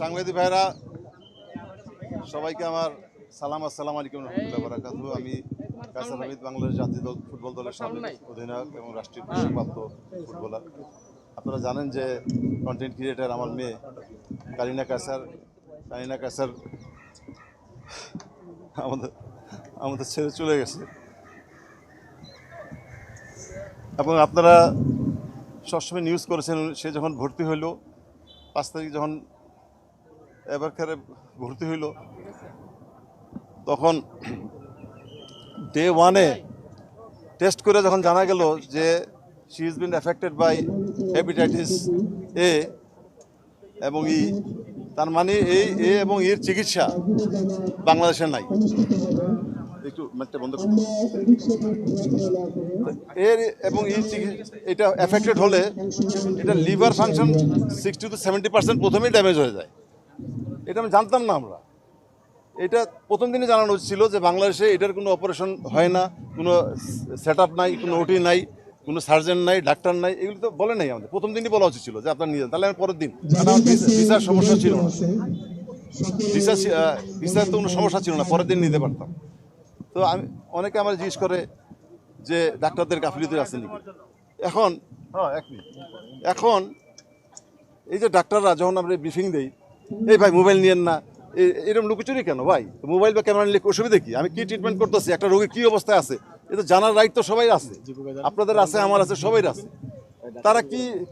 সাংবাদিক ভাইরা সবাইকে আমার সালাম, আসসালামু আলাইকুম রহমতুল্লাহ বারাকাতুহু। আমি কায়সার হামিদ, বাংলাদেশ জাতীয় দল ফুটবল দলের সাবেক অধিনায়ক এবং রাষ্ট্রীয় পুরস্কারপ্রাপ্ত ফুটবলার। আপনারা জানেন যে কন্টেন্ট ক্রিয়েটার আমার মেয়ে কারিনা কায়সার আমাদের ছেড়ে চলে গেছে এবং আপনারা সবসময় নিউজ করেছেন সে যখন ভর্তি হইল 5 তারিখ যখন এবারকারে ভর্তি হইল তখন ডে 1-এ টেস্ট করে যখন জানা গেল যে she is been affected by hepatitis A এবং ই, তার মানে এই এ এবং এর চিকিৎসা বাংলাদেশে নাই। একটু মাইকটা বন্ধ করুন। এর এবং এটা এফেক্টেড হলে এটা লিভার ফাংশন 60 to 70% প্রথমেই ড্যামেজ হয়ে যায়। এটা আমি জানতাম না। আমরা এটা প্রথম দিনে জানানো ছিল যে বাংলাদেশে এটার কোনো অপারেশন হয় না, কোনো সেট আপ নাই, কোনো ওটি নাই, কোনো সার্জন নাই, ডাক্তার নাই, এগুলো তো বলে নাই। আমাদের প্রথম দিনই বলা উচিত ছিল যে আপনার নিয়ে যান। তাহলে আমি পরের দিন, কারণ আমার ভিসার সমস্যা ছিল না, ভিসার তো কোনো সমস্যা ছিল না, পরের দিন নিতে পারতাম। তো অনেকে আমার জিজ্ঞেস করে যে ডাক্তারদের গাফিলতি আছে নাকি। এখন এই যে ডাক্তাররা যখন আমরা ব্রিফিং দেই, এই ভাই মোবাইল নিয়েন না, এরকম লুকোচুরি কেন ভাই? মোবাইল বা ক্যামেরা নিলে অসুবিধা কি? আমি কি ট্রিটমেন্ট করতেছি, একটা রোগীর কী অবস্থায় আছে, এটা জানার রাইট তো সবাই আছে, আপনাদের আছে, আমার আছে, সবাই আছে। তারা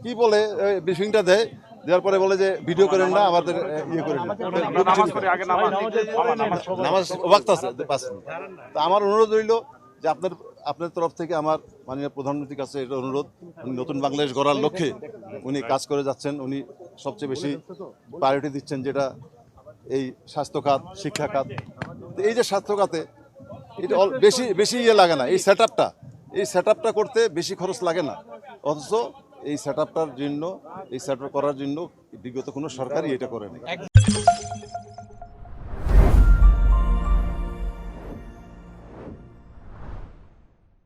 কি বলে ব্রিফিংটা দেওয়ার পরে বলে যে ভিডিও করেন না, আমাদের ইয়ে করেন না, নামাজ ওয়াক্ত আছে 5 মিনিট। তা আমার অনুরোধ রইল যে আপনার তরফ থেকে আমার মাননীয় প্রধানমন্ত্রীর কাছে এটা অনুরোধ, উনি নতুন বাংলাদেশ গড়ার লক্ষ্যে উনি কাজ করে যাচ্ছেন। উনি সবচেয়ে বেশি প্রায়োরিটি দিচ্ছেন যেটা এই স্বাস্থ্য খাত, শিক্ষা খাত। এই যে স্বাস্থ্য খাতে এটা বেশি ইয়ে লাগে না, এই সেট আপটা করতে বেশি খরচ লাগে না। অথচ এই সেট আপটার জন্য, এই সেট আপ করার জন্য বিগত কোনো সরকারই এটা করেনি।